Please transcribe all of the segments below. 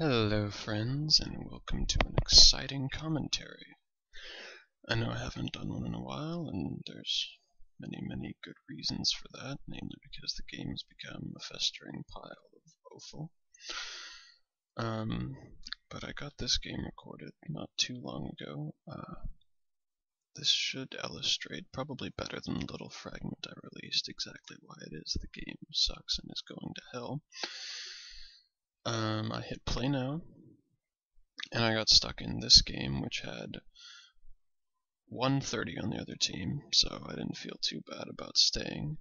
Hello friends, and welcome to an exciting commentary. I know I haven't done one in a while, and there's many good reasons for that, namely because the game's become a festering pile of offal. But I got this game recorded not too long ago. This should illustrate, probably better than the little fragment I released, exactly why it is the game sucks and is going to hell. I hit play now, and I got stuck in this game, which had 130 on the other team, so I didn't feel too bad about staying.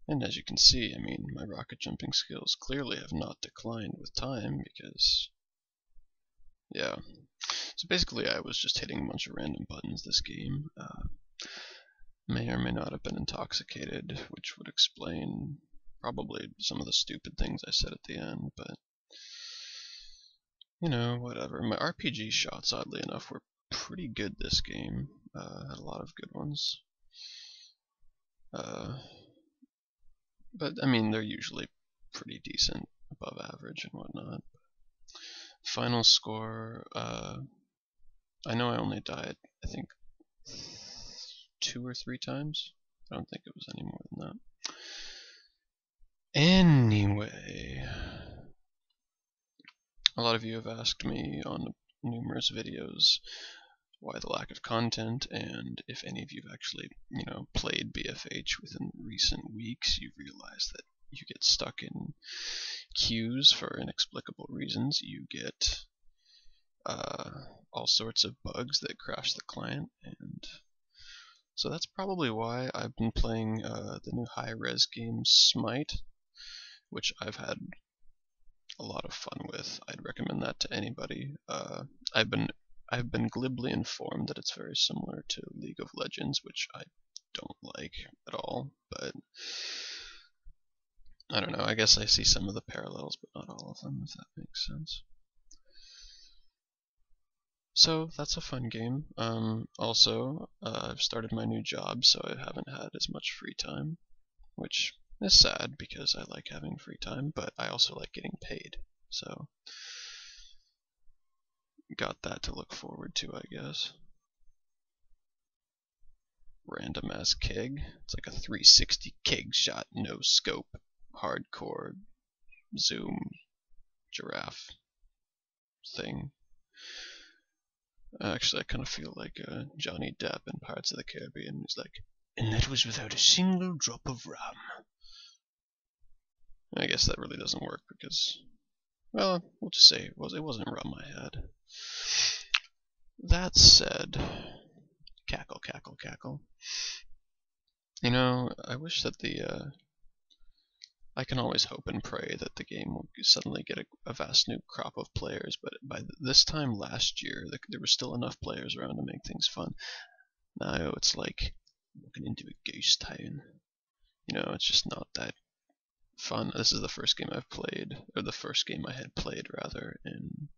And as you can see, I mean, my rocket jumping skills clearly have not declined with time because, yeah. So basically I was just hitting a bunch of random buttons this game. May or may not have been intoxicated, which would explain probably some of the stupid things I said at the end, but you know, whatever. My RPG shots, oddly enough, were pretty good this game. Had a lot of good ones. But I mean, they're usually pretty decent, above average and whatnot. Final score, I know I only died, I think, 2 or 3 times. I don't think it was any more than that. Anyway, a lot of you have asked me on numerous videos why the lack of content, and if any of you have actually, played BFH within recent weeks, you realize that you get stuck in queues for inexplicable reasons. You get all sorts of bugs that crash the client, and so that's probably why I've been playing the new high-res game Smite, which I've had a lot of fun with. I'd recommend that to anybody. I've been glibly informed that it's very similar to League of Legends, which I don't like at all, but I don't know, I guess I see some of the parallels, but not all of them, if that makes sense. So that's a fun game. Also, I've started my new job, so I haven't had as much free time, which is sad because I like having free time, but I also like getting paid, so got that to look forward to, I guess. Random ass keg. It's like a 360 keg shot, no scope, hardcore, zoom, giraffe thing. Actually, I kind of feel like Johnny Depp in Pirates of the Caribbean. He's like, and that was without a single drop of rum. I guess that really doesn't work because, well, we'll just say it wasn't rum I had. That said, cackle, cackle, cackle. You know, I wish that I can always hope and pray that the game will suddenly get a vast new crop of players, but by this time last year, there were still enough players around to make things fun. Now it's like walking into a ghost town. You know, it's just not that fun. This is the first game I've played, or the first game I had played, rather, and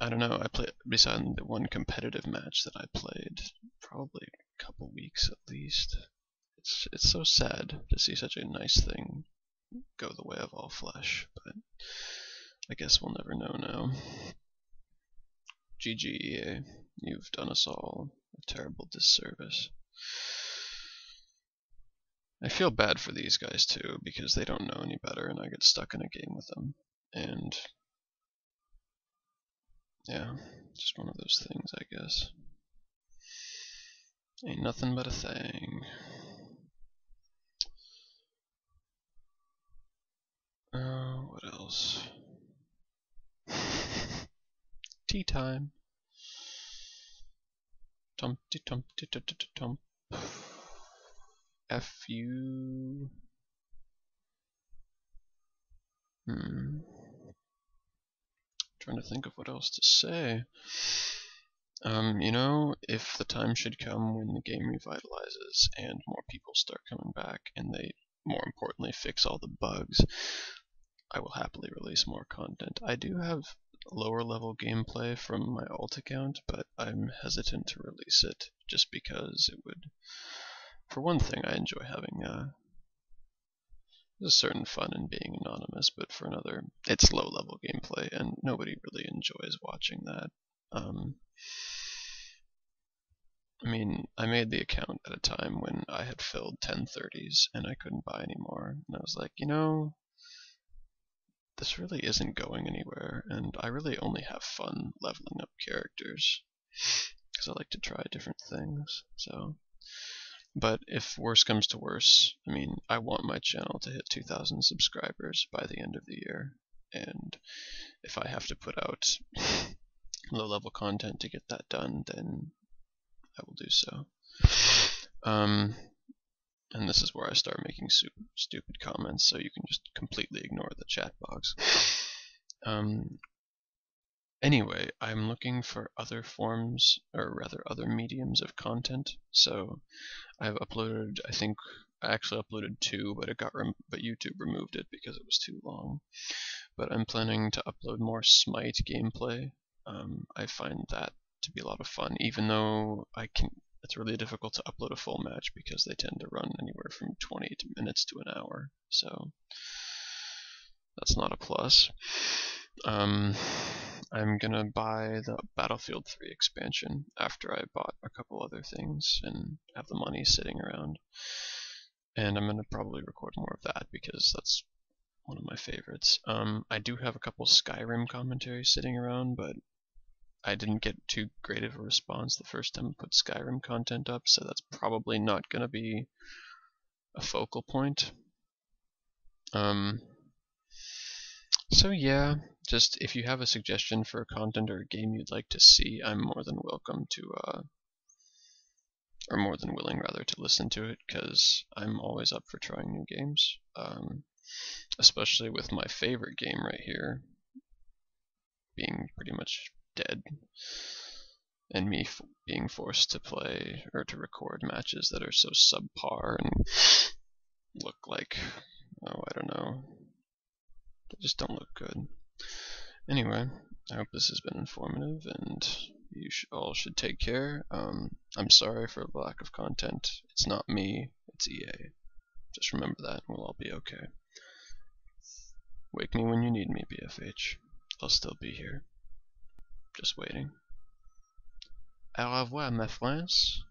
I don't know, I played, beside the one competitive match that I played, probably a couple weeks at least. It's so sad to see such a nice thing go the way of all flesh, but I guess we'll never know now. GG EA, you've done us all a terrible disservice. I feel bad for these guys too, because they don't know any better and I get stuck in a game with them, and yeah, just one of those things, I guess. Ain't nothing but a thing. What else? Tea time. Tumpty tumpty tump. F you. Trying to think of what else to say. You know, if the time should come when the game revitalizes and more people start coming back and they, more importantly, fix all the bugs, I will happily release more content. I do have lower level gameplay from my alt account, but I'm hesitant to release it just because it would, for one thing, I enjoy having There's a certain fun in being anonymous, but for another, it's low-level gameplay, and nobody really enjoys watching that. I mean, I made the account at a time when I had filled 1030s and I couldn't buy anymore, and I was like, you know, this really isn't going anywhere, and I really only have fun leveling up characters, because I like to try different things, so. But if worse comes to worse, I mean, I want my channel to hit 2,000 subscribers by the end of the year, and if I have to put out low-level content to get that done, then I will do so. And this is where I start making stupid comments, so you can just completely ignore the chat box. Anyway, I'm looking for other forms, or rather other mediums of content. So I've uploaded, I think I actually uploaded 2, but but YouTube removed it because it was too long. But I'm planning to upload more Smite gameplay. I find that to be a lot of fun, even though it's really difficult to upload a full match because they tend to run anywhere from 20 minutes to an hour. So that's not a plus. I'm gonna buy the Battlefield 3 expansion after I bought a couple other things and have the money sitting around. And I'm gonna probably record more of that because that's one of my favorites. I do have a couple Skyrim commentaries sitting around, but I didn't get too great of a response the first time I put Skyrim content up, so that's probably not gonna be a focal point. So yeah, just if you have a suggestion for content or a game you'd like to see, I'm more than welcome to, or more than willing rather, to listen to it, because I'm always up for trying new games. Especially with my favorite game right here being pretty much dead, and me being forced to play or to record matches that are so subpar and look like, oh, I don't know, they just don't look good. Anyway, I hope this has been informative, and you all should take care. I'm sorry for the lack of content. It's not me, it's EA. Just remember that, and we'll all be okay. Wake me when you need me, BFH. I'll still be here. Just waiting. Au revoir, ma France.